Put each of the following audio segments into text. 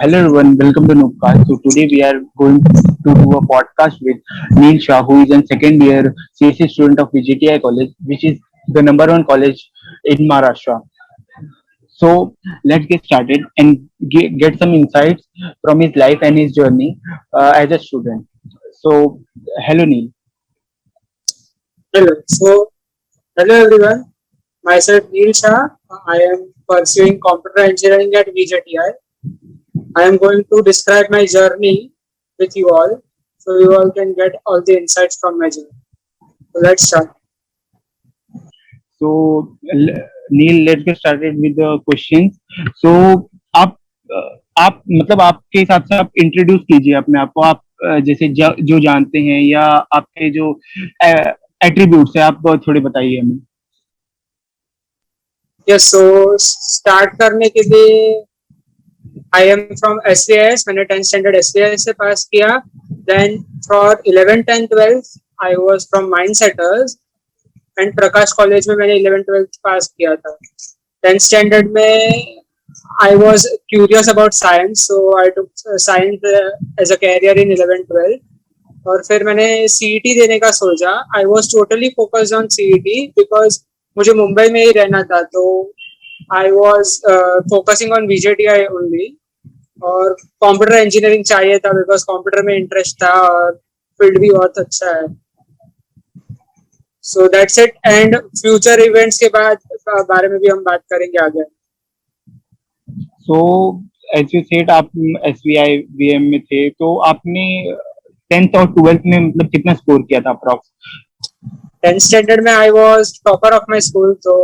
Hello everyone, welcome to Noobcast. So today we are going to do a podcast with Neil Shah, who is a second year CSC student of VGTI College, which is the number one college in Maharashtra. So let's get started and get some insights from his life and his journey as a student. So hello Neil. Hello. Hello everyone. Myself Neil Shah. I am pursuing computer engineering at VJTI. I am going to describe my journey with you all, so you all can get all the insights from my journey. So let's start. So Neil, let's get started with the questions. So आप आप मतलब आपके हिसाब से आप introduce कीजिए अपने आप को आप जैसे जो जानते हैं या आपके जो एट्रीब्यूट्स है आप थोड़े बताइए हमें. Yes. So start करने के लिए I am from SVIS. मैंने 10th standard SVIS से पास किया. Then for 11th and 12th I was from Mindsetters and Prakash college में मैंने 11th 12th पास किया था. 10th standard में I was curious about science, so I took science as a career in 11th 12th. और फिर मैंने CET देने का सोचा. I was totally focused on CET because मुझे मुंबई में ही रहना था, तो I was focusing on VJTI only. और कंप्यूटर इंजीनियरिंग चाहिए था बिकॉज कंप्यूटर में इंटरेस्ट था और फील्ड भी बहुत अच्छा है. So that's it. And future events के बारे में भी हम बात करेंगे आगे. सो एज यू सेड आप SVI VM में थे, तो आपने 10th और 12th में मतलब कितना स्कोर किया था अप्रॉक्स? 10th स्टैंडर्ड में I was topper of my school, तो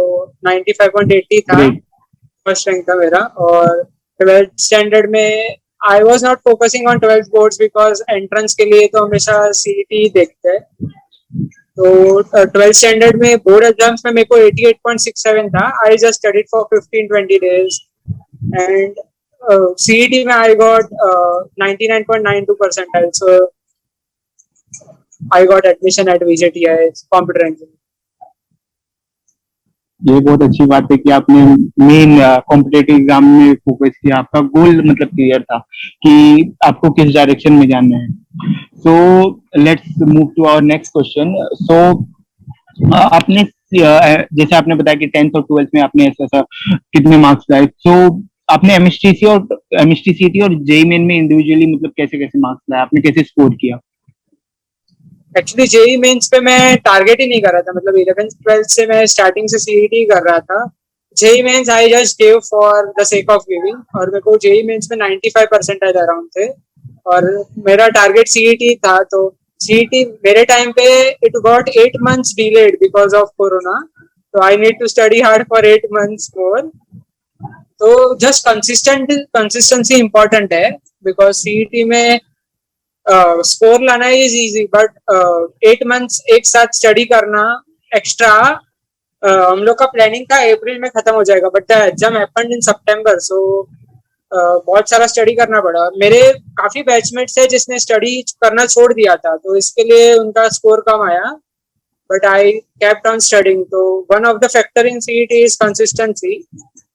95.80 था. फर्स्ट रैंक था मेरा. और 12th स्टैंडर्ड में I was not focusing on 12th boards because entrance के लिए तो हमेशा CET ही देखते हैं. तो 12th स्टैंडर्ड में बोर्ड एग्जाम्स में मेरे को 88.67 था. I just studied for 15-20 days and CET में I got 99.92 percentile. So I got admission at VJTI computer engineering. ये बहुत अच्छी बात है कि आपने मेन कॉम्पिटिटिव एग्जाम में फोकस किया. आपका गोल मतलब क्लियर था कि आपको किस डायरेक्शन में जाना है. So let's move to our next question. So आपने जैसे आपने बताया कि 10th और 12th में आपने ऐसा कितने मार्क्स लाए. सो आपने MST CT और JEE मेन में इंडिविजुअली मतलब कैसे कैसे मार्क्स लाए, आपने कैसे स्कोर किया? एक्चुअली JEE मेंस पे मैं टारगेट ही नहीं कर रहा था. मतलब 11th 12th से मैं स्टार्टिंग से CET ही कर रहा था. JEE Mains I just give for the sake of giving. और मेरे को JEE मेंस में 95 percentile अराउंड थे और मेरा टारगेट CET था. तो CET मेरे टाइम पे it got 8 months delayed because of corona. तो I need to study hard for 8 months more. तो जस्ट कंसिस्टेंसी इम्पोर्टेंट है बिकॉज CET में स्कोर लाना इज इजी, बट 8 months एक साथ स्टडी करना एक्स्ट्रा. हम लोग का प्लानिंग था अप्रैल में खत्म हो जाएगा, but the exam happened in September. So बहुत सारा स्टडी करना पड़ा. मेरे काफी बैचमेट्स है जिसने स्टडी करना छोड़ दिया था, तो इसके लिए उनका स्कोर कम आया. But I kept on studying. तो one of the factor in CET is consistency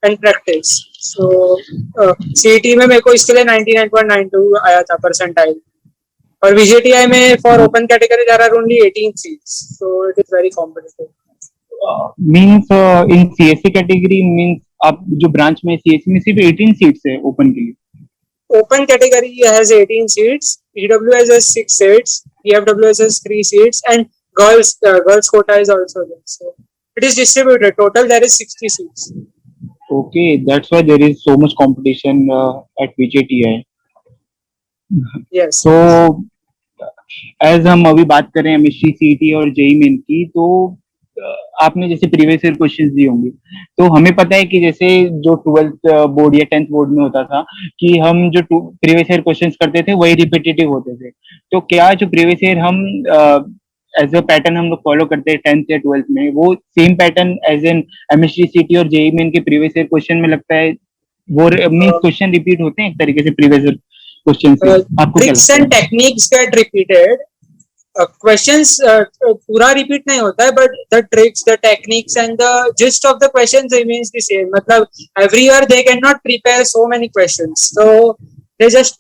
and practice. So CET में मेरे को इसके लिए 99.92 आया था परसेंटाइल. और VJTI में for open category there are only 18 seats, so it is very competitive. Means in CSC category means आप जो ब्रांच में CSC में सिर्फ 18 सीट्स है ओपन के लिए. Open category has 18 seats, EWS has 6 seats, EFWS has 3 seats, and girls quota is also there. So it is distributed. Total there is 60 seats. Okay, that's why there is so much competition at VJTI. Yes. So as हम अभी बात करें MST CET और JEE Main की, तो आपने जैसे previous year questions दिए होंगे, तो हमें पता है कि जैसे जो 12th बोर्ड या 10th बोर्ड में होता था कि हम जो प्रीवियस ईयर क्वेश्चंस करते थे वही रिपीटेटिव होते थे. तो क्या जो प्रीवियस ईयर हम एज अ पैटर्न हम लोग फॉलो करते हैं 10th या 12th में, वो same pattern as an MST CET और JEE मेन के प्रीवियस ईयर क्वेश्चन में लगता है वो मींस क्वेश्चन रिपीट होते हैं एक तरीके से प्रीवियस ईयर क्वेश्चन से? आपको क्या tricks and techniques get repeated. Questions पूरा रिपीट नहीं होता है, but the tricks, the techniques and the gist of the questions remains the same. मतलब every year they can not prepare so many questions. तो they just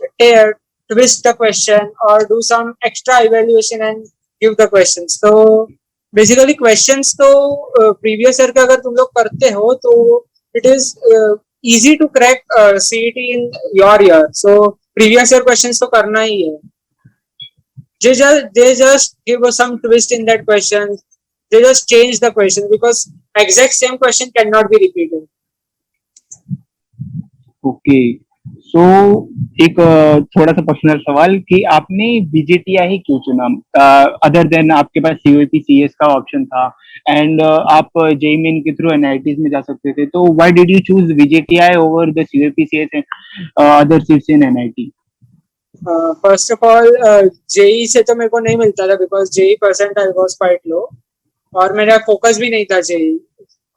twist the question or do some extra evaluation and give the questions. So basically questions तो previous year का अगर तुम लोग करते हो तो it is easy to crack CET in your year. So previous year questions तो करना ही है. They just give us some twist in that question. They just change the question because exact same question cannot be repeated. Okay, so एक थोड़ा सा personal सवाल कि आपने बीजेटीआई ही क्यों चुना, अदर देन आपके पास सीयूईपी सीएस का ऑप्शन था एंड आप जेईई मेन के थ्रू एनआईटीज में जा सकते थे, तो why did you choose VJTI over the CUEP CS and other seats in NIT? First of all JEE से तो मेरे को नहीं मिलता था because JEE percentile was quite low और मेरा फोकस भी नहीं था JEE.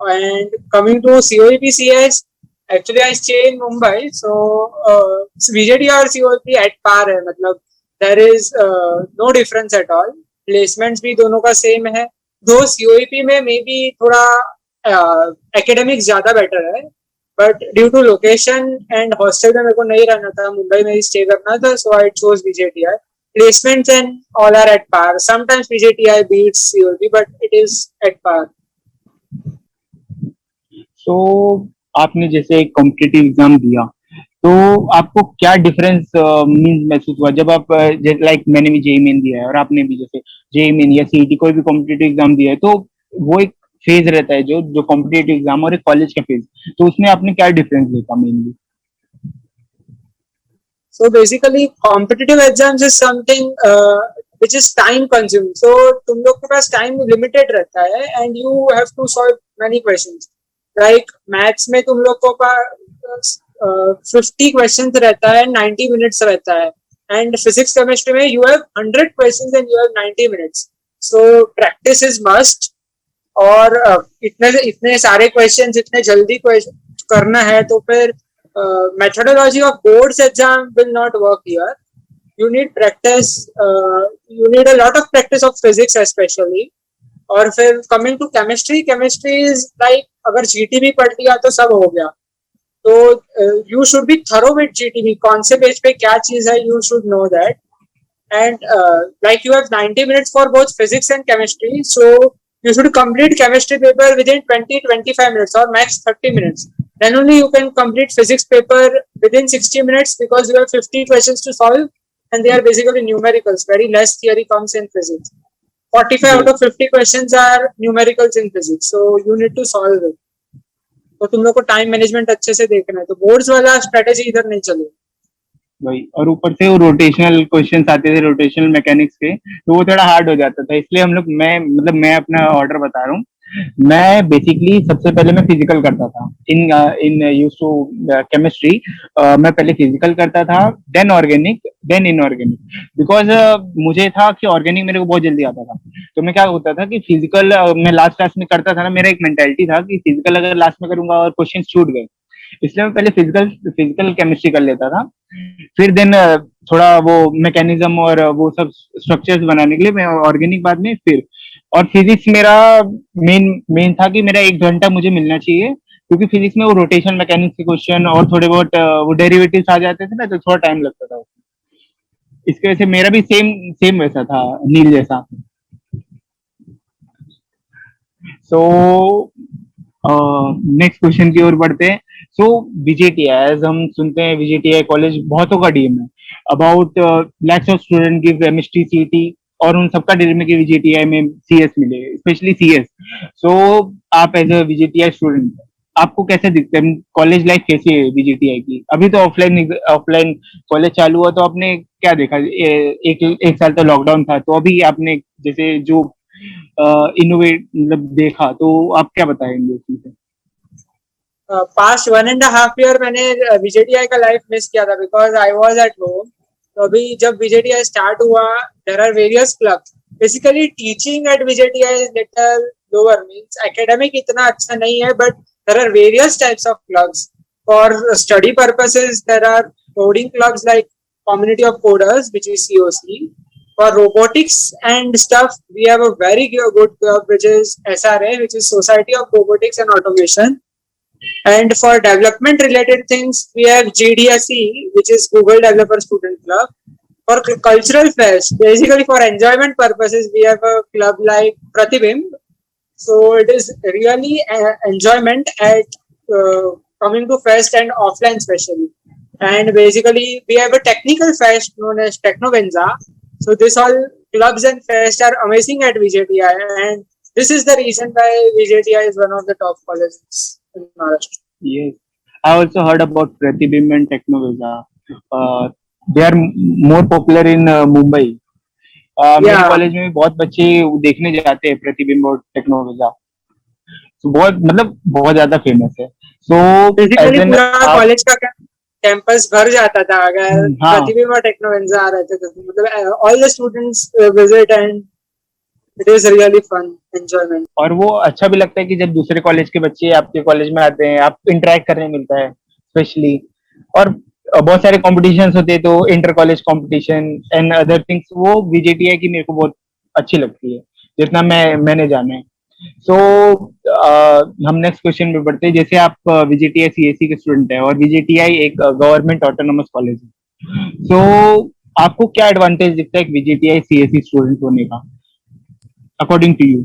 And coming to CUEP CS, actually I stay in Mumbai, so BJT और सीयूईपी एट पार है, मतलब there is no difference at all. Placements भी दोनों का सेम है, दो सीयूईपी में मे बी थोड़ा एकेडमिक्स ज्यादा बेटर है, but due to location and hostel में मेरे को नहीं रहना था, मुंबई में ही स्टे करना था, so I chose VJTI. Placements and all are at par. Sometimes BJTI beats COP, but it is at par. So आपने जैसे एक कॉम्पिटिटिव एग्जाम दिया तो आपको क्या डिफरेंस मींस महसूस हुआ जब आप लाइक मैंने भी जेईई मेन दिया है और आपने भी जैसे जेईई मेन या सीईटी कोई भी कॉम्पिटिटिव एग्जाम दिया है, तो वो एक फेज रहता है जो कॉम्पिटिटिव एग्जाम और एक कॉलेज का फेज, तो उसमें आपने क्या डिफरेंस देखा mainly? So basically, competitive exams is something which is time consuming. So तुम लोग के पास time limited रहता है and you have to solve many questions. Like maths में तुम लोग को पास 50 questions रहता है, 90 minutes रहता है, and physics chemistry में you have 100 questions and you have 90 minutes. So practice is must. और इतने सारे questions इतने जल्दी करना है तो फिर methodology of boards exam will not work here. You need practice, you need a lot of practice of physics especially. और फिर coming to chemistry, chemistry is like अगर GTB पढ़ लिया तो सब हो गया, तो you should be thorough with GTB, कौन से पेज पे क्या चीज है you should know that. And like you have 90 minutes for both physics and chemistry, so you should complete chemistry paper within 20-25 minutes or max 30 minutes. Then only you can complete physics paper within 60 minutes because you have 50 questions to solve and they are basically numericals. Very less theory comes in physics. 45 out of 50 questions are numericals in physics, so you need to solve it. तो तुम लोग को time management अच्छे से देखना है, तो boards वाला स्ट्रेटेजी इधर नहीं चलेगा भाई. और ऊपर से वो रोटेशनल क्वेश्चंस आते थे रोटेशनल मैकेनिक्स के, तो वो थोड़ा हार्ड हो जाता था, इसलिए हम लोग मैं अपना ऑर्डर बता रहा हूँ. मैं बेसिकली सबसे पहले मैं फिजिकल करता था इन यूज टू केमिस्ट्री. मैं पहले फिजिकल करता था, then organic, then inorganic, because मुझे था कि ऑर्गेनिक मेरे को बहुत जल्दी आता था. तो मैं क्या होता था कि फिजिकल मैं लास्ट में करता था ना, मेरा एक मेंटालिटी था कि फिजिकल अगर लास्ट में करूंगा और क्वेश्चन छूट गए, इसलिए मैं पहले फिजिकल केमिस्ट्री कर लेता था. फिर देन थोड़ा वो मैकेनिज्म और वो सब स्ट्रक्चर्स बनाने के लिए मैं ऑर्गेनिक बाद में. फिर और फिजिक्स मेरा मेन था कि मेरा 1 घंटा मुझे मिलना चाहिए, क्योंकि फिजिक्स में वो रोटेशन मैकेनिक्स के क्वेश्चन और थोड़े बहुत वो डेरिवेटिव्स आ जाते थे ना, तो थोड़ा टाइम लगता था. इसके वजह से मेरा भी सेम वैसा था, नील जैसा. सो नेक्स्ट क्वेश्चन की ओर बढ़ते हैं. सो बीजेटीआई, एज हम सुनते हैं बीजेटीआई कॉलेज बहुतों का ड्रीम है. About lakhs of student give chemistry CET और उन सबका ड्रीम है कि बीजेटीआई में सीएस मिले, स्पेशली सीएस. सो आप एज अ बीजेटीआई स्टूडेंट आपको कैसे दिखता है, कॉलेज लाइफ कैसी है बीजेटीआई की? अभी तो ऑफलाइन कॉलेज चालू हुआ, तो आपने क्या देखा? एक साल तो लॉकडाउन था, तो अभी आपने जैसे जो इनोवेट मतलब देखा, तो आप क्या बताएंगे उसमें? पास्ट 1.5 year मैंने बीजेटीआई का लाइफ मिस किया था because I was at home. तो अभी जब बीजेटीआई स्टार्ट हुआ, there are various clubs. Basically teaching at VJTI is little lower, means academic इतना अच्छा नहीं है, but there are various types of clubs for study purposes. There are coding clubs like community of coders which is COC. For robotics and stuff, we have a very good club which is SRA, which is Society of Robotics and Automation. And for development related things, we have GDSE, which is Google Developer Student Club. For cultural fest, basically for enjoyment purposes, we have a club like Pratibimb. So it is really enjoyment at coming to fest and offline especially. And basically, we have a technical fest known as Technovenza. So this all clubs and fest are amazing at VJTI, and this is the reason why VJTI is one of the top colleges in Maharashtra. Yes, I also heard about Pratibimb and Technovisa. Uh, they are more popular in Mumbai. मेरे Yeah, college में भी बहुत बच्चे देखने जाते हैं प्रतिबिंब और टेक्नोविजा। तो बहुत मतलब बहुत ज्यादा फेमस है। सो एज बेसिकली एन पूरा आप कॉलेज का कैंपस भर जाता था अगर हाँ। प्रतिबिंब और टेक्नोवेंजा आ रहे थे तो मतलब all the students visit and it is really fun enjoyment. और वो अच्छा भी लगता है कि जब दूसरे कॉलेज के बच्चे आपके कॉलेज में आते हैं, आप इंटरेक्ट करने मिलता है स्पेशली। और बहुत सारे कॉम्पिटिशन्स होते हैं, तो inter college competition and other things, वो वीजेटीआई की मेरे को बहुत अच्छी लगती है, जितना मैंने जाना है। सो हम नेक्स्ट क्वेश्चन पे बढ़ते हैं। जैसे आप वीजेटीआई सीएससी के स्टूडेंट हैं और वीजेटीआई एक गवर्नमेंट ऑटोनोमस कॉलेज है, सो आपको क्या एडवांटेज दिखता है एक वीजेटीआई सीएससी स्टूडेंट होने का, अकॉर्डिंग टू यू?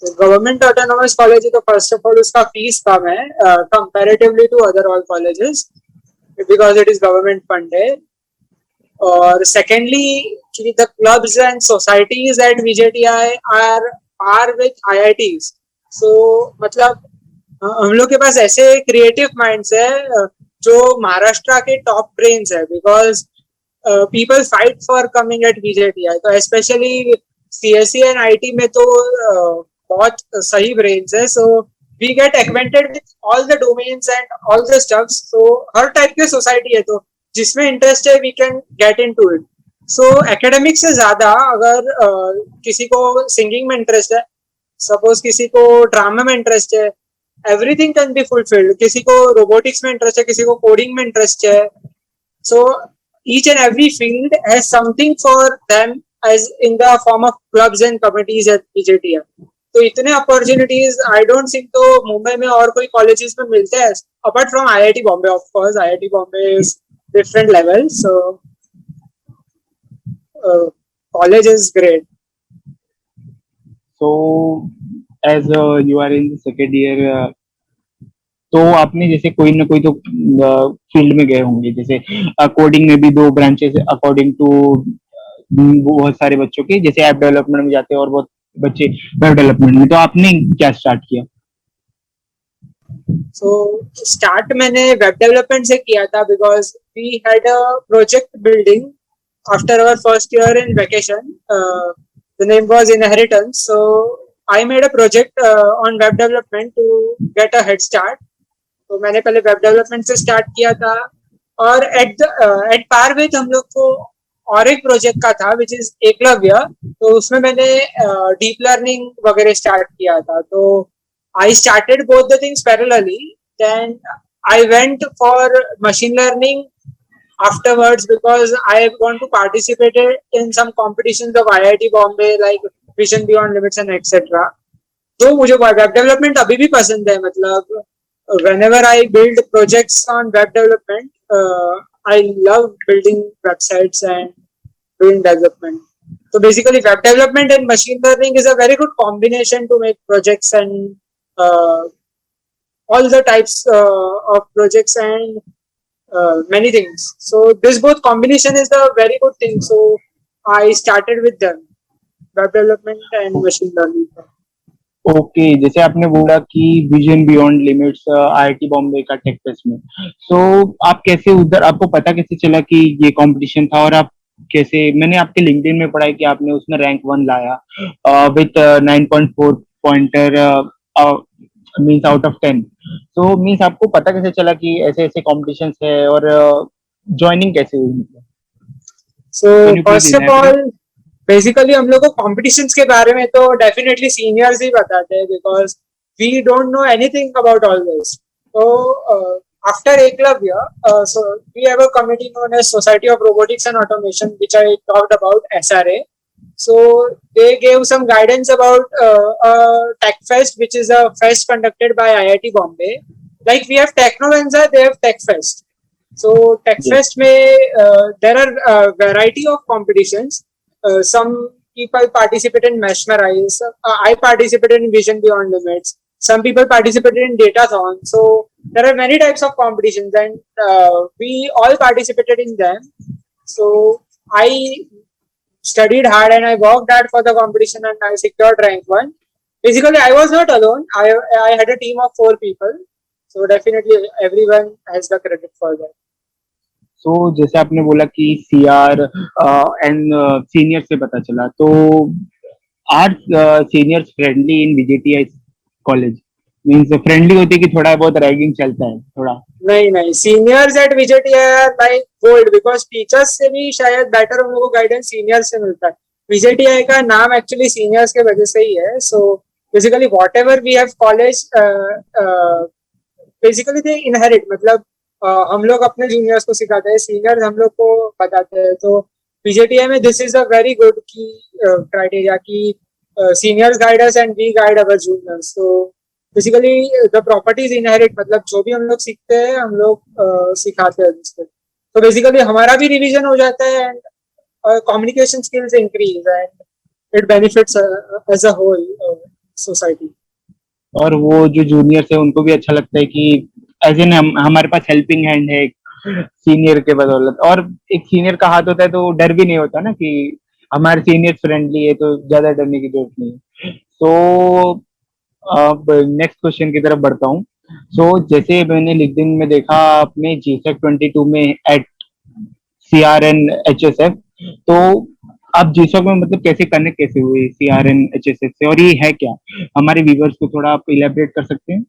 तो गवर्नमेंट ऑटोनोमस कॉलेज है तो फर्स्ट ऑफ ऑल उसका फीस कम है comparatively to other all colleges because it is government funded. और secondly the clubs and societies at VJTI are with IITs. So मतलब हम लोग के पास ऐसे क्रिएटिव माइंड्स है जो महाराष्ट्र के टॉप ब्रेन्स है because people fight for coming at VJTI. तो स्पेशली CSE एंड IT में तो बहुत सही ब्रेन्स है. So we get acquainted with all the domains and all the stuffs. तो हर टाइप की सोसाइटी है तो जिसमें इंटरेस्ट है we can get into it. So academic से ज्यादा अगर किसी को सिंगिंग में इंटरेस्ट है, सपोज किसी को ड्रामा में इंटरेस्ट है, एवरीथिंग कैन बी फुलफिल्ड. किसी को रोबोटिक्स में इंटरेस्ट है, किसी को कोडिंग में इंटरेस्ट है. सो each and every field has something for them as in the form of clubs and committees at VJTI. तो इतने अपॉर्चुनिटीज आई डोंट थिंक तो मुंबई में और कोई कॉलेजेस में मिलते हैं apart from IIT Bombay. Of course IIT Bombay is different level. So college is great. So as you are in second year, तो आपने जैसे कोई ना कोई तो फील्ड में गए होंगे, जैसे कोडिंग में भी दो ब्रांचेस अकॉर्डिंग टू बहुत सारे बच्चों के, जैसे ऐप डेवलपमेंट में जाते हैं और बहुत बच्चे वेब डेवलपमेंट में। तो आपने क्या स्टार्ट किया? सो स्टार्ट मैंने वेब डेवलपमेंट से किया था because we had a project building after our first year in vacation. The name was Inheritance. So I made a project on web development to get a head start. तो मैंने पहले web development से start किया था और at par with हम लोग को और एक प्रोजेक्ट का था विच इज एकलव्य. तो उसमें मैंने डीप लर्निंग वगैरह स्टार्ट किया था. तो I started both the things parallelly. Then I went for machine learning afterwards because I want to participate in some competitions of IIT Bombay like Vision Beyond Limits and etc. तो मुझे web development अभी भी पसंद है. मतलब whenever I build projects on web development, I love building websites and doing development. So basically web development and machine learning is a very good combination to make projects and all the types of projects and many things. So this both combination is a very good thing. So I started with them, web development and machine learning. Okay, जैसे आपने बोला कि vision beyond limits IIT Bombay का tech fest में, सो आप कैसे उधर, आपको पता कैसे चला कि ये कंपटीशन था? और आप कैसे, मैंने आपके लिंक्डइन में पढ़ा है कि आपने उसमें रैंक 1 लाया with 9.4 pointer means out of 10। So means आपको पता कैसे चला कि ऐसे ऐसे कॉम्पिटिशन्स है और ज्वाइनिंग कैसे हुई? So first of all, basically हम लोग को कॉम्पिटिशन्स के बारे में तो डेफिनेटली सीनियर्स ही बताते हैं because we don't know anything about all this. तो after Eklavya, so we have a committee known as Society of Robotics and Automation, which I talked about, SRA. So they gave some guidance about Tech Fest, which is a fest conducted by IIT Bombay. Like we have Technovenza, they have Tech Fest. So Tech Yes. Fest में there are variety of competitions. Some people participate in Mesmerize. I participated in Vision Beyond Limits. Some people participated in Datathon. So there are many types of competitions, and we all participated in them. So I studied hard and I worked hard for the competition and I secured rank one. Basically, I was not alone. I had a team of 4 people. So definitely everyone has the credit for that. तो जैसे आपने बोला कि CR and senior से पता चला, तो our seniors friendly in VJTI college? Means friendly होती है कि थोड़ा बहुत रैगिंग चलता है थोड़ा? नहीं नहीं, seniors at VJTI are like gold, because teachers से भी शायद बेटर उन लोगों को गाइडेंस सीनियर्स से मिलता है. VJTI का नाम एक्चुअली सीनियर्स के वजह से ही है. So basically whatever we have college, basically they inherit. मतलब हम लोग अपने जूनियर्स को सिखाते हैं, सीनियर्स हम लोग को बताते हैं. तो VJTI में this is a very good की क्राइटेरिया की seniors guide us and we guide our juniors. तो बेसिकली द प्रॉपर्टीज इनहेरिट, मतलब जो भी हम लोग सीखते हैं हम लोग सिखाते हैं दूसरे. तो बेसिकली हमारा भी रिवीजन हो जाता है and communication skills increase and it benefits as a whole society. और वो जो जूनियर्स है उनको भी अच्छा लगता है कि एज इन हमारे पास हेल्पिंग हैंड है सीनियर के बदौलत, और एक सीनियर का हाथ होता है तो डर भी नहीं होता ना कि हमारे सीनियर फ्रेंडली है तो ज्यादा डरने की जरूरत नहीं है. तो अब नेक्स्ट क्वेश्चन की तरफ बढ़ता हूँ. सो जैसे मैंने लिंक्डइन में देखा आपने जीसेक 22 में एट CRN HSF, तो आप जीसॉक में मतलब कैसे कनेक्ट कैसे हुए CRN HSF से, और ये है क्या? हमारे व्यूवर्स को थोड़ा आप इलेबरेट कर सकते हैं?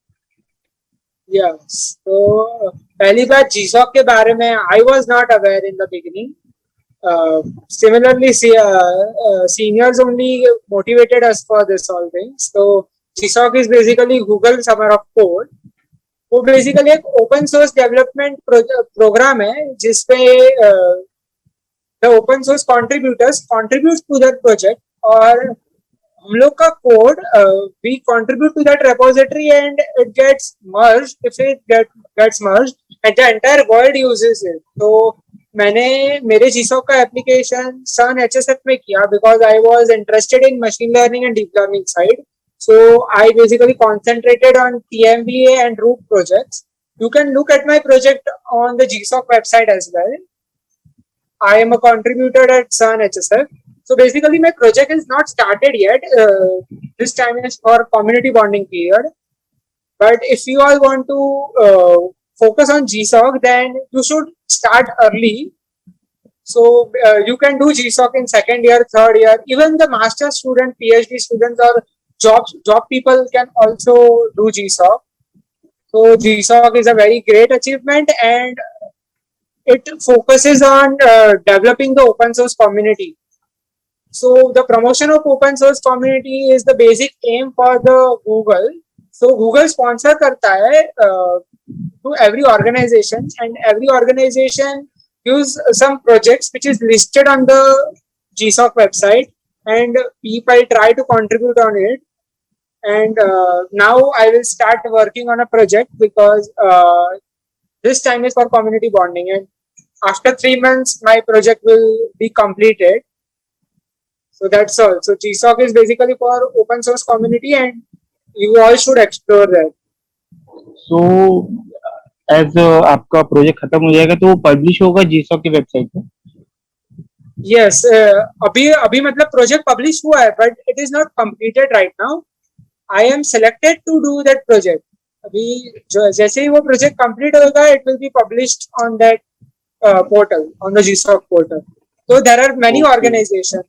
यस, तो पहली बात जीसॉक के बारे में, I was not aware in the beginning. Similarly, seniors only motivated us for this all things. So GSOC is basically Google Summer of Code. वो बेसिकली एक ओपन सोर्स डेवलपमेंट प्रोग्राम है जिसपे the open source contributors contribute to that project, और हम लोग का code we contribute to that repository and it gets merged. If it gets merged and the entire world uses it. तो मैंने मेरे जीसॉक का एप्लीकेशन सन HSF में किया because I was interested in machine learning and deep learning side. So I basically concentrated on TMVA and Root projects. You can look at my project on the GSOC website as well. I am a contributor at Sun HSF. So basically my project is not started yet. This time is for community bonding period. But if you all want to focus on GSOC, then you should start early. So you can do GSOC in second year, third year. Even the master student, PhD students, or job people can also do GSOC. So GSOC is a very great achievement and it focuses on developing the open source community. So the promotion of open source community is the basic aim for the Google. So Google sponsor करता है to every organization, and every organization use some projects which is listed on the GSOC website, and people try to contribute on it. And now I will start working on a project because this time is for community bonding, and after 3 months my project will be completed. So that's all. So GSOC is basically for open source community and you all should explore that. So as आपका project खत्म हो जाएगा तो publish होगा जीसॉक की website पे? Yes, अभी मतलब प्रोजेक्ट पब्लिश हुआ है but it is not completed right now. I am selected to do that project. अभी जैसे ही वो प्रोजेक्ट कंप्लीट होगा it will be published on that portal, on the GSOC portal. So there are many organizations.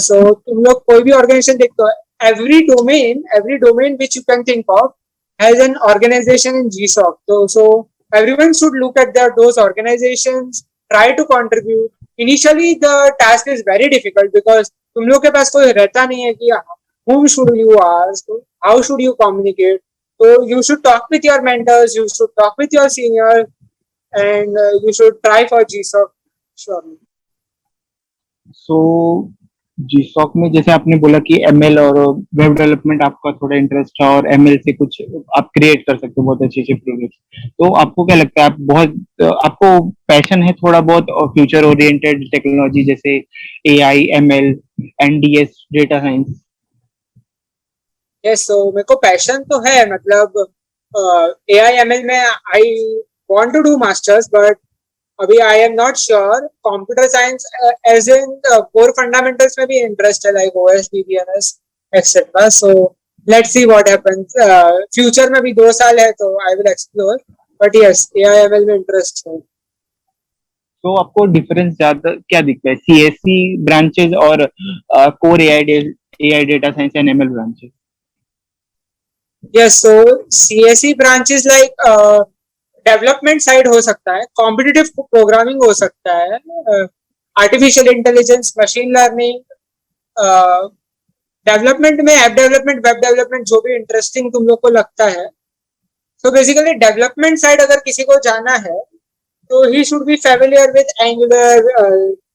So तुम लोग कोई भी organization देखते हो, every domain which you can think of has an organization in GSOC. So everyone should look at those organizations, try to contribute. Initially the task is very difficult because तुम लोग के पास कोई रहता नहीं है कि whom should you ask, how should you communicate. So you should talk with your mentors, you should talk with your seniors, and you should try for GSOC surely. सो जी, शौक में जैसे आपने बोला कि एमएल और वेब डेवलपमेंट आपका थोड़ा interest है और एमएल से कुछ आप क्रिएट कर सकते हो बहुत अच्छे-अच्छे प्रोजेक्ट्स। तो आपको क्या लगता है आप बहुत आपको पैशन है थोड़ा बहुत और फ्यूचर ओरिएंटेड टेक्नोलॉजी जैसे AI, ML, NDS, data science? Yes, so मेरे को पैशन तो है, मतलब एआई एमएल में I want to do masters, but अभी I am not sure. Computer science as in core fundamentals में भी इंटरेस्ट है, like OS, DBMS etcetera. So let's see what happens. Future में भी 2 साल है तो I will explore, but yes, AI ML में इंटरेस्ट है। तो आपको डिफरेंस ज़्यादा क्या दिखता है सीएससी ब्रांचेस और core AI data science and ML branches? Yes, so CSE branch is like development side हो सकता है, कॉम्पिटिटिव प्रोग्रामिंग हो सकता है, artificial intelligence, machine learning, development में ऐप डेवलपमेंट, वेब डेवलपमेंट, जो भी इंटरेस्टिंग तुम लोग को लगता है। तो बेसिकली डेवलपमेंट साइड अगर किसी को जाना है तो he should be familiar with Angular,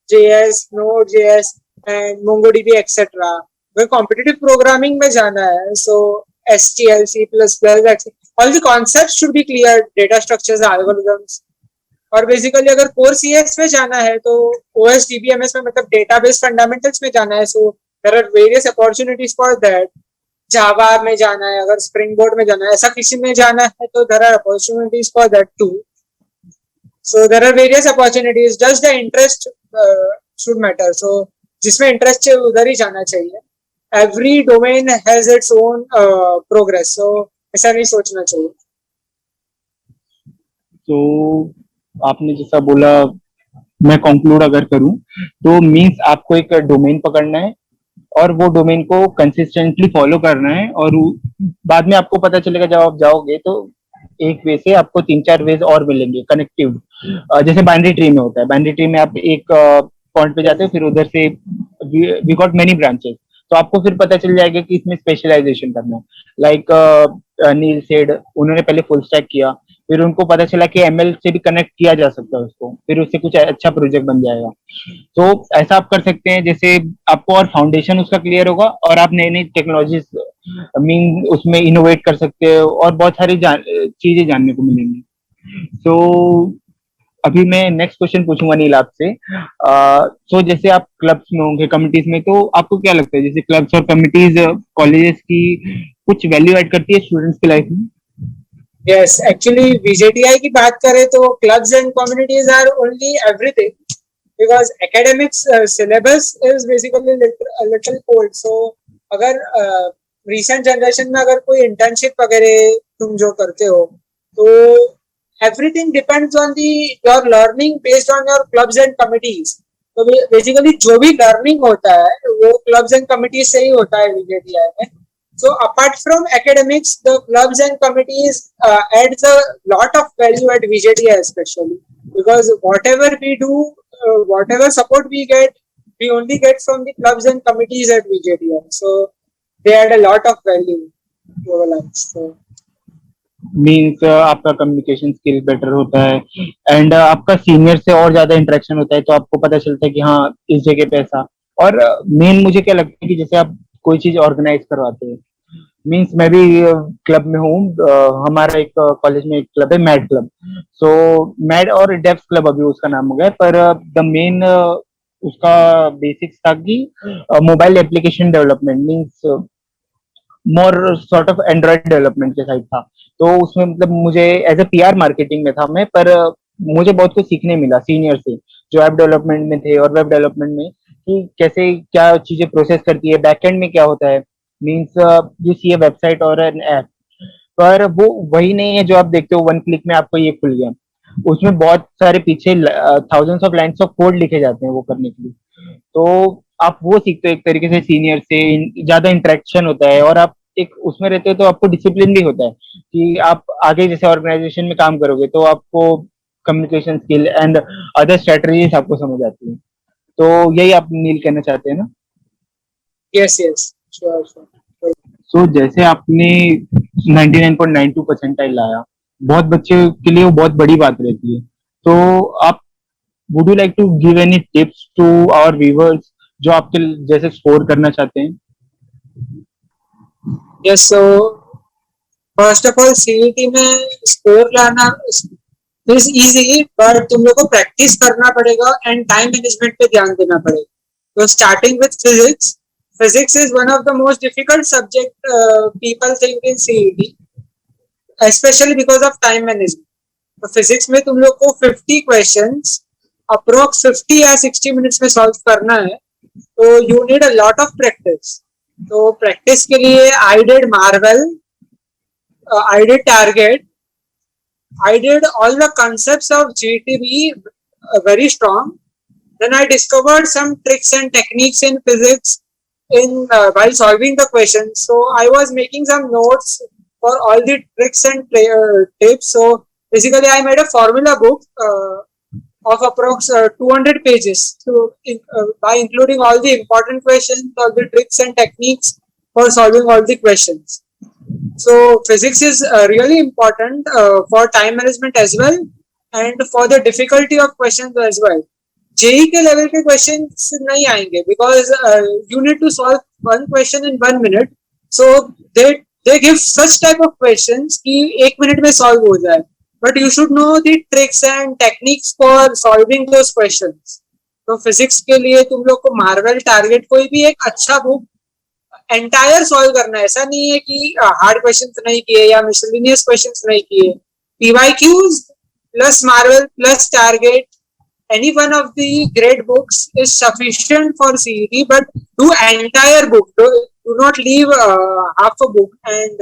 JS, Node JS and MongoDB etcetera. अगर कॉम्पिटिटिव प्रोग्रामिंग में जाना है so STL, C plus plus, all the concept should be clear, data structures, algorithms. और बेसिकली अगर कोर सीएस में जाना है तो ओएस डीबीएमएस में, मतलब डेटाबेस फंडामेंटल्स में जाना है, so there are various opportunities for that. Java में जाना है, अगर स्प्रिंग बोर्ड में जाना है, ऐसा किसी में जाना है तो there are opportunities for that too. So there are various opportunities, just the interest should matter. So जिसमें इंटरेस्ट है उधर ही जाना चाहिए। Every domain has its own progress, so ऐसा नहीं सोचना चाहिए। तो आपने जैसा बोला, मैं कंक्लूड अगर करूं तो मींस आपको एक डोमेन पकड़ना है और वो डोमेन को कंसिस्टेंटली फॉलो करना है और बाद में आपको पता चलेगा जब आप जाओगे तो एक वे से आपको 3-4 वेज और मिलेंगे कनेक्टिव। जैसे बाइनरी ट्री में होता है, बाइनरी ट्री में आप एक पॉइंट पे जाते हो फिर उधर से वी गॉट मेनी ब्रांचेस, तो आपको फिर पता चल जाएगा कि इसमें स्पेशलाइजेशन करना है। लाइक नील सेड, उन्होंने पहले फुल स्टैक किया, फिर उनको पता चला कि एमएल से भी कनेक्ट किया जा सकता है उसको, फिर उससे कुछ अच्छा प्रोजेक्ट बन जाएगा। तो ऐसा आप कर सकते हैं जैसे आपको और फाउंडेशन उसका क्लियर होगा और आप नई नई टेक्नोलॉजीज मीन उसमें इनोवेट कर सकते हो और बहुत सारी चीजें जानने को मिलेंगी। तो अभी मैं नेक्स्ट क्वेश्चन पूछूंगा नील आपसे। तो जैसे आप क्लब्स में होंगे, कमिटीज में, तो आपको क्या लगता है जैसे क्लब्स और कमिटीज कॉलेजेस की कुछ वैल्यू ऐड करती है स्टूडेंट्स की लाइफ में? यस, एक्चुअली वीजेटीआई की बात करें तो clubs and communities are only everything, because academics syllabus is basically little cold. So अगर रिसेंट जनरेशन में अगर कोई इंटर्नशिप वगैरह तुम जो करते हो तो everything depends on the your learning based on your clubs and committees. तो बेसिकली जो भी लर्निंग होता है वो क्लब्स एंड कमिटीज से ही होता है वीजेटीआई में। So apart from academics, the clubs and committees adds a lot of value at VJTI especially, because whatever we do, whatever support we get, we only get from the clubs and committees at VJTI. So they add a lot of value to our lives. So means आपका communication skill better होता है and आपका senior से और ज्यादा interaction होता है, तो आपको पता चलता है कि हाँ इस जगह पे ऐसा। और मेन मुझे क्या लगता है कि जैसे आप कोई चीज ऑर्गेनाइज करवाते हैं, मीन्स मैं भी क्लब में हूँ, हमारा एक कॉलेज में एक क्लब है मैड क्लब। सो मैड और डेव्स क्लब अभी उसका नाम हो गया, पर द मेन उसका बेसिक्स था कि mobile application development, means more sort of Android development के साइड था। तो उसमें मतलब मुझे एज ए पीआर मार्केटिंग में था मैं, पर मुझे बहुत कुछ सीखने मिला सीनियर से जो ऐप डेवलपमेंट में थे और वेब डेवलपमेंट में, कि कैसे क्या चीजें प्रोसेस करती है, बैकएंड में क्या होता है। Means you see a website और एन ऐप, पर वो वही नहीं है जो आप देखते हो वन क्लिक में आपको ये खुल गया। उसमें बहुत सारे पीछे thousands of lines of code लिखे जाते हैं वो करने के लिए। तो आप वो सीखते हो एक तरीके से सीनियर से, ज्यादा इंटरेक्शन होता है और आप एक उसमें रहते हो तो आपको डिसिप्लिन भी होता है कि आप आगे जैसे ऑर्गेनाइजेशन में काम करोगे तो आपको communication skill and other strategies आपको समझ आती है। तो यही आप नील कहना चाहते हैं ना? yes, yes, sure, sure. सो जैसे आपने 99.92 परसेंटाइल लाया, बहुत बच्चे के लिए वो बहुत बड़ी बात रहती है। तो आप would you like to give any tips to our viewers जो आपके जैसे स्कोर करना चाहते हैं? Yes, so first of all CET में स्कोर लाना इज इजी, बट तुम लोग को प्रैक्टिस करना पड़ेगा एंड टाइम मैनेजमेंट पे ध्यान देना पड़ेगा। तो starting with physics, physics is one of the most difficult subject people think in CET, specially because of time management. तो फिजिक्स में तुम लोग को 50 क्वेश्चंस अप्रोक्स 50 या 60 मिनट्स में सॉल्व करना है, तो you need a lot of practice. तो प्रैक्टिस के लिए I did Marvel, I did target, I did all the concepts of GTB very strong. Then I discovered some tricks and techniques in physics in while solving the questions. So I was making some notes for all the tricks and tips. So basically, I made a formula book of approx 200 pages. So by including all the important questions, all the tricks and techniques for solving all the questions. So physics is really important for time management as well, and for the difficulty of questions as well. JEE के level के questions नहीं आएंगे because you need to solve one question in 1 minute. So they give such type of questions कि 1 minute में solve हो जाए. But you should know the tricks and techniques for solving those questions. तो physics के लिए तुम लोग को मार्वल, टारगेट कोई भी एक अच्छा बुक एंटायर सॉल्व करना है। ऐसा नहीं है कि हार्ड क्वेश्चंस नहीं किए या मिसलेनियस क्वेश्चंस नहीं किए। PYQs plus Marvel plus target, any one of the great books is sufficient for CET, but do entire book. Do not leave half a book and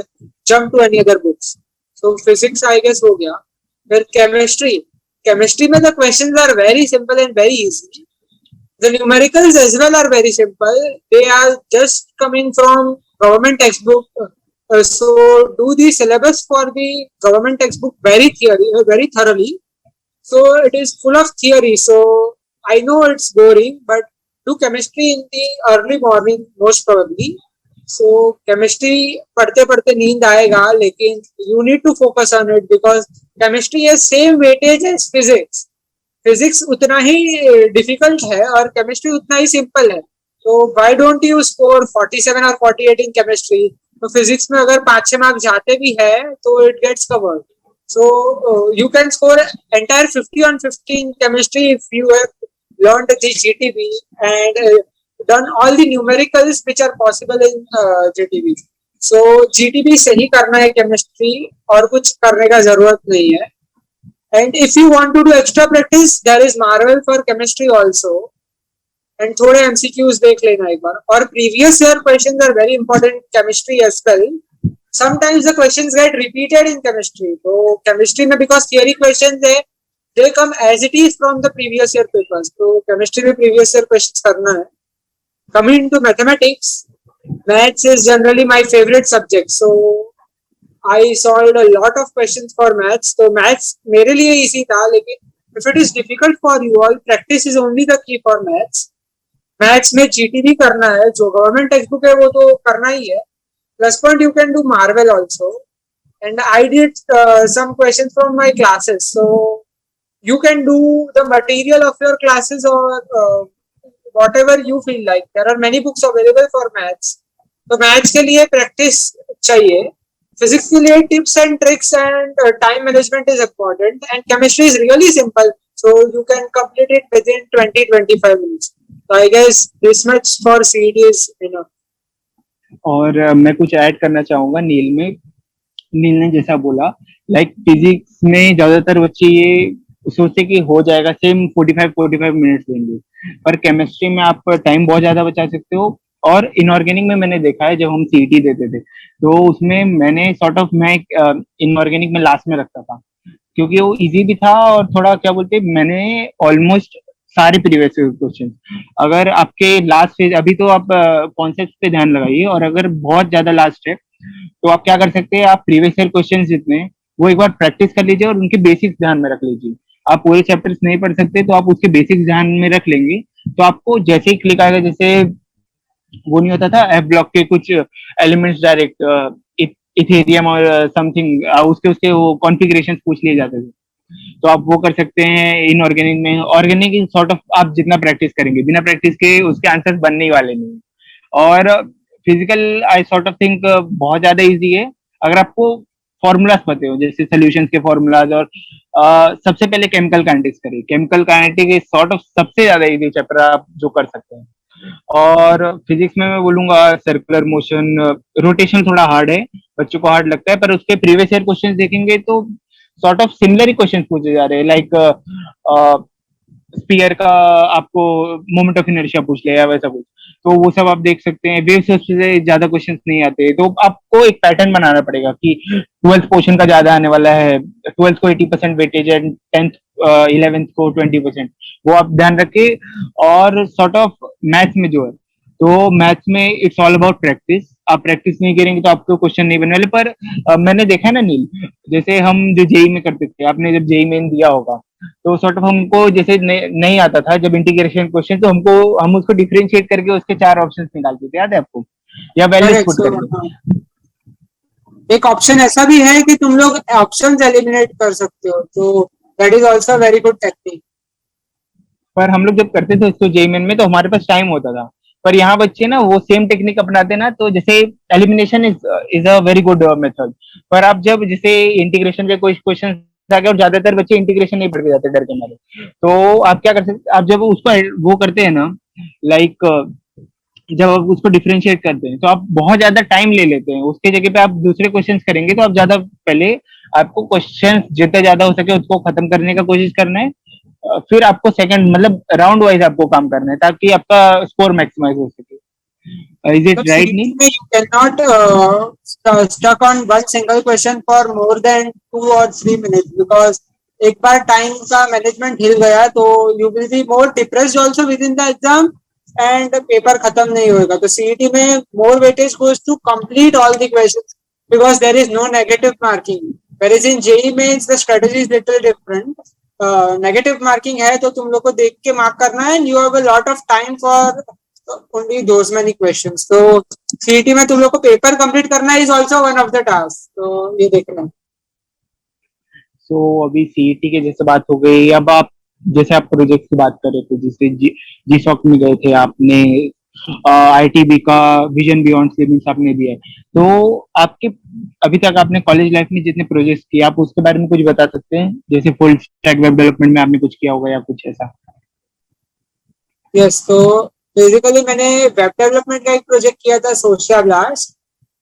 jump to any other books. So physics I guess हो गया। फिर chemistry में the questions are very simple and very easy. The numericals as well are very simple. They are just coming from government textbook. So do the syllabus for the government textbook very thoroughly. So it is full of theory. So I know it's boring, but do chemistry in the early morning most probably. So chemistry पढ़ते पढ़ते नींद आएगा, लेकिन you need to focus on it because chemistry has same weightage as physics. Physics उतना ही difficult है और chemistry उतना ही simple है। तो व्हाई डोंट यू स्कोर 47 और 48 इन केमिस्ट्री? तो फिजिक्स में अगर 5-6 मार्क्स जाते भी है तो it gets covered. So you can score entire 50 on 50 in chemistry if you have learned the GTB and done all the numericals which are possible in GTB. So GTB से ही करना है chemistry, और कुछ करने का जरूरत नहीं है। And if you want to do extra practice, there is Marvel for chemistry also. And थोड़े MCQs देख लेना एक बार। और previous year questions are very important in chemistry as well. Sometimes the questions get repeated in chemistry. So chemistry में because theory questions है, they come as it is from the previous year papers. So chemistry में previous year questions करना है। Coming to mathematics, maths is generally my favorite subject. So I solved a lot of questions for maths. तो maths मेरे लिए easy था, लेकिन if it is difficult for you all, practice is only the key for maths. Maths में GTB करना है, जो government text book है वो तो करना ही है। Plus point you can do Marvel also, and I did some questions from my classes. So you can do the material of your classes or whatever you feel like. There are many books available for maths. तो maths के लिए practice चाहिए। Physics के लिए tips and tricks and time management is important, and chemistry is really simple, so you can complete it within 20-25 minutes. So I guess this much for CET is enough. और मैं कुछ add करना चाहूंगा नील ने जैसा बोला, लाइक फिजिक्स में ज्यादातर बच्चे ये सोचते कि हो जाएगा, सेम 45 मिनट्स लेंगे, पर केमिस्ट्री में आप टाइम बहुत ज्यादा बचा सकते हो। और इनऑर्गेनिक में मैंने देखा है, जब हम सीईटी देते थे तो उसमें मैंने सॉर्ट ऑफ मैं इनऑर्गेनिक में लास्ट में रखता था, क्योंकि वो इजी भी था और थोड़ा क्या बोलते, मैंने ऑलमोस्ट सारे प्रीवियस क्वेश्चन, अगर आपके लास्ट फेज, अभी तो आप कॉन्सेप्ट पे ध्यान लगाइए, और अगर बहुत ज्यादा लास्ट है तो आप क्या कर सकते हैं, आप प्रीवियस ईयर क्वेश्चन जितने वो एक बार प्रैक्टिस कर लीजिए और उनके बेसिक्स ध्यान में रख लीजिए। आप पूरे चैप्टर्स नहीं पढ़ सकते तो आप उसके बेसिक्स ध्यान में रख लेंगे, तो आपको जैसे ही क्लिक आएगा, जैसे वो नहीं होता था एफ ब्लॉक के कुछ एलिमेंट्स डायरेक्ट इथेरियम और समथिंग, उसके उसके वो कॉन्फ़िगरेशंस पूछ लिए जाते थे, तो आप वो कर सकते हैं इनऑर्गेनिक में। ऑर्गेनिक इज सॉर्ट ऑफ आप जितना प्रैक्टिस करेंगे, बिना प्रैक्टिस के उसके आंसर्स बनने ही वाले नहीं। और physical I sort of think बहुत ज्यादा इजी है अगर आपको फॉर्मूलाज पते हो, जैसे सोल्यूशंस के फॉर्मूलाज। और सबसे पहले केमिकल काइनेटिक्स करिए। Chemical kinetics is sort of सबसे ज्यादा इजी चैप्टर आप जो कर सकते हैं। और फिजिक्स में मैं बोलूंगा सर्कुलर मोशन, रोटेशन थोड़ा हार्ड है, बच्चों को हार्ड लगता है, पर उसके प्रीवियस ईयर क्वेश्चंस देखेंगे तो sort of similar he questions पूछे जा रहे हैं। लाइक स्पीयर का आपको मोमेंट ऑफ इनर्शिया पूछ लिया या वैसा कुछ, तो वो सब आप देख सकते हैं। वेव से ज्यादा क्वेश्चंस नहीं आते, तो आपको एक पैटर्न बनाना पड़ेगा कि ट्वेल्थ पोर्शन का ज्यादा आने वाला है, ट्वेल्थ को 80% वेटेज है, 10th 11th को 20%, वो आप ध्यान रखे। और सॉर्ट ऑफ मैथ्स में जो है, तो मैथ्स में इट्स ऑल अबाउट प्रैक्टिस। आप प्रैक्टिस नहीं करेंगे तो आपको क्वेश्चन नहीं बनने वाले। पर मैंने देखा है ना नील, जैसे हम जो जेई में करते थे, आपने जब जेई मेन दिया होगा, तो सॉर्ट ऑफ हमको जैसे नहीं आता था जब इंटीग्रेशन क्वेश्चन, तो हम उसको डिफरेंशिएट करके उसके 4 ऑप्शंस निकालते थे, याद है आपको? या वैल्यूज करेक्ट। पुट सो करके। एक ऑप्शन ऐसा भी है कि तुम लोग ऑप्शंस एलिमिनेट कर सकते हो, तो that is also very good technique. पर हम लोग जब करते थे उसको जेई मेन में, तो हमारे पास टाइम होता था। पर यहाँ बच्चे ना वो सेम टेक्निक अपनाते ना, तो जैसे elimination is a very good method. पर आप जब जैसे इंटीग्रेशन के कोई क्वेश्चन आ गए, और ज्यादातर बच्चे इंटीग्रेशन नहीं पढ़ के जाते डर के मारे, तो आप क्या कर सकते, आप जब उसको वो करते हैं ना, लाइक जब आप उसको डिफरेंशिएट करते हैं, तो आप बहुत ज्यादा टाइम ले लेते हैं। उसके जगह पे आप दूसरे क्वेश्चंस करेंगे, तो आप ज्यादा पहले आपको क्वेश्चंस जितना ज्यादा हो सके उसको खत्म करने का कोशिश करना है। फिर आपको सेकंड मतलब राउंड वाइज आपको काम करना है, ताकि आपका स्कोर मैक्सिमाइज हो सके। इज मतलब इट राइट सीटी नील? में you can not stuck on one single question for more than 2 or 3 minutes, because एक बार टाइम का मैनेजमेंट हिल गया तो you will be more depressed also within the exam, and paper खत्म नहीं होगा। तो सीईटी में more weightage goes to complete all the questions, because there is no negative marking, whereas in JEE mains the strategy is little different. Negative marking है तो तुम लोग को देख के मार्क करना है, and you have a lot of time for only those many questions. तो सीईटी में तुम लोग को पेपर कंप्लीट करना is also one of the task, तो ये देखना। सो अभी सीईटी के जैसे बात हो गई, अब आप जैसे आप प्रोजेक्ट की बात कर रहे थे, जैसे जी सॉक में गए थे आपने, आईटीबी का विजन बियॉन्ड लिमिट्स आपने दिया है, तो आपके अभी तक आपने कॉलेज लाइफ में जितने प्रोजेक्ट्स किए, आप उसके बारे में कुछ बता सकते हैं? जैसे फुल स्टैक वेब डेवलपमेंट में आपने कुछ किया होगा या कुछ ऐसा? यस, तो बेसिकली मैंने वेब डेवलपमेंट का एक प्रोजेक्ट किया था, सोशिया ब्लास्ट।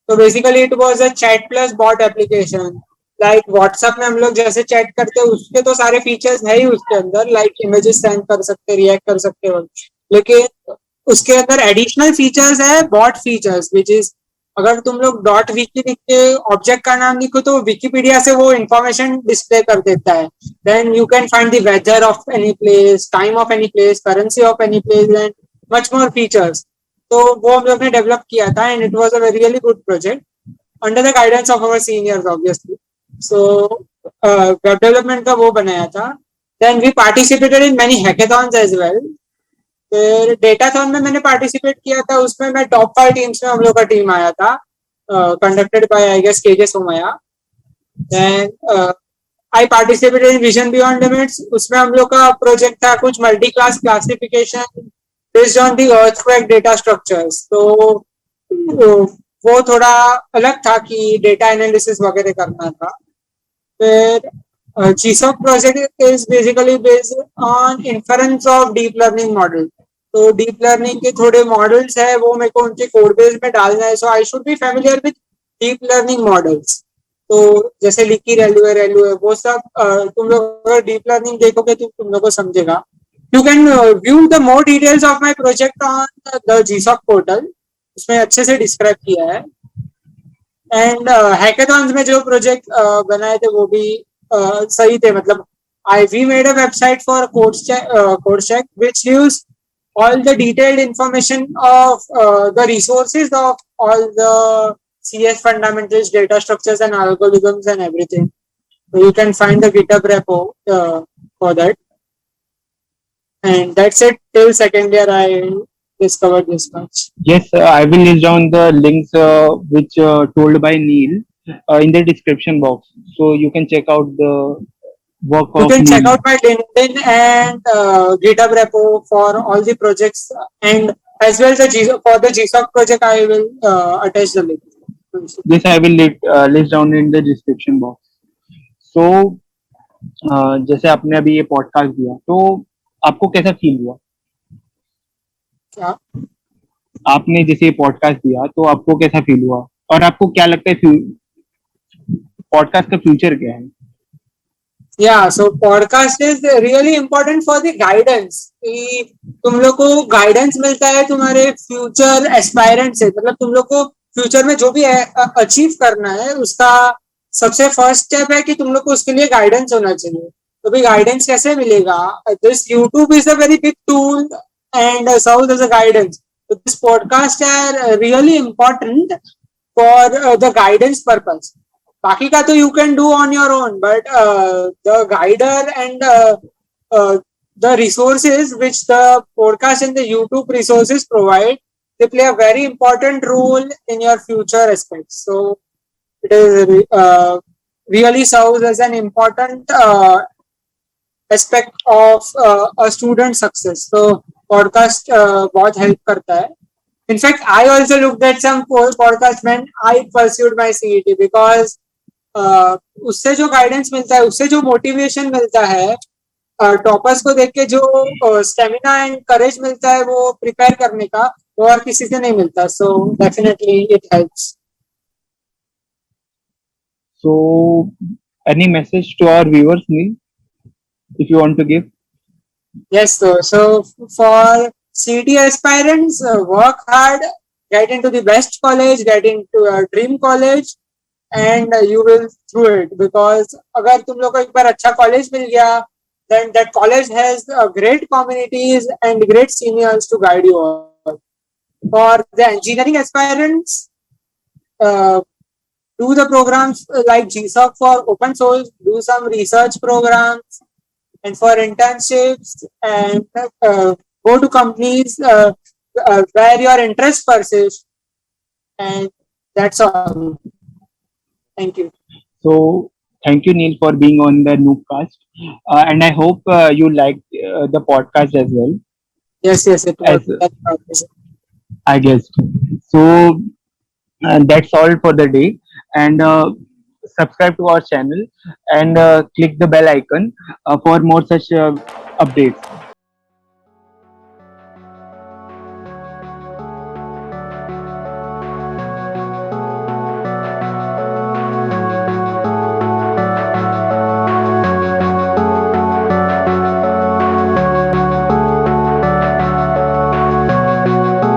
तो basically it was a chat plus bot application. Like WhatsApp में हम लोग जैसे चैट करते हैं उसके तो सारे फीचर्स है ही उसके अंदर, लाइक इमेजेस सेंड कर सकते, रिएक्ट कर सकते हो, लेकिन उसके अंदर एडिशनल फीचर्स है बॉट फीचर्स, विच इज अगर तुम लोग डॉट विकी लिख के ऑब्जेक्ट का नाम लिखो तो विकिपीडिया से वो इंफॉर्मेशन डिस्प्ले कर देता है। Then you can find the weather of any place, time of any place, currency of any place, and much more features. तो वो हम लोग ने डेवलप किया था, and it was a really good project under the guidance of our seniors obviously. So web development का वो बनाया था। Then we participated in many hackathons as well. फिर डेटाथॉन में मैंने पार्टिसिपेट किया था, उसमें मैं टॉप 5 टीम्स में हम लोग का टीम आया था, conducted by I guess KJ Somaiya. Then I participated in vision beyond limits, उसमें हम लोग का प्रोजेक्ट था कुछ multi class classification based on the earthquake data structures. तो वो थोड़ा अलग था कि डेटा एनालिसिस वगैरह करना था। फिर GSOC project is basically based on inference of deep learning model. तो डीप लर्निंग के थोड़े मॉडल्स है, वो मेरे को उनके कोड बेस में डालना है, so I should be familiar with deep learning models. तो जैसे लिकी रेलवे वो सब तुम लोग अगर डीप लर्निंग देखोगे तो तुम लोग को समझेगा। You can view the more details of my project on the GSOC portal, उसमें अच्छे से डिस्क्राइब किया है। एंड हैकेथॉन्स में जो प्रोजेक्ट बनाए थे वो भी सही थे, मतलब we made a website for CodeCheck which gives all the detailed information of the resources of all the CS fundamentals, data structures and algorithms and everything. So you can find the GitHub repo for that. And that's it. Till second year I discovered this much. Yes, I will list down the links which told by Neil in the description box, so you can check out work You of can check Neil. out my LinkedIn and GitHub repo for all the projects, and as well for the GSOC project, I will attach the link. This I will list down in the description box. So जैसे आपने अभी ये podcast दिया तो आपको कैसा feel हुआ? Yeah. आपने जैसे ये पॉडकास्ट दिया तो आपको कैसा फील हुआ और आपको क्या लगता है पॉडकास्ट का फ्यूचर क्या है? Yeah, so podcast is really important for the guidance कि तुम लोग को गाइडेंस मिलता है तुम्हारे फ्यूचर एस्पायरेंट से, मतलब तुम लोग को फ्यूचर में जो भी अचीव करना है उसका सबसे फर्स्ट स्टेप है कि तुम लोग को उसके लिए गाइडेंस होना चाहिए. तो भी गाइडेंस कैसे मिलेगा? This YouTube is a very big tool and serves as a guidance. So this podcast are really important for the guidance purpose. बाकी का तो you can do on your own, but the guider and the resources which the podcast and the YouTube resources provide, they play a very important role in your future aspects. So it is really serves as an important aspect of a student success. So podcast बहुत help करता है. In fact, I also looked at some podcast when I pursued my CET because उससे जो guidance मिलता है, उससे जो motivation मिलता है, टॉपर्स को देख के जो स्टेमिना एंड करेज मिलता है वो प्रिपेयर करने का, वो और किसी से नहीं मिलता. So definitely it helps. So any message to our viewers, Neil, if you want to give? Yes, so for CET aspirants, work hard, get into the best college, get into a dream college, and you will through it. Because अगर तुम लोग को एक बार अच्छा college मिल गया, then that college has great communities and great seniors to guide you all. For the engineering aspirants, do the programs like GSOC for open source, do some research programs, and for internships, and go to companies where your interest persists. And that's all. Thank you. So thank you, Neil, for being on the Noobcast, and I hope you liked the podcast as well. Yes, it was. As I guessed. So that's all for the day, and subscribe to our channel and click the bell icon for more such updates.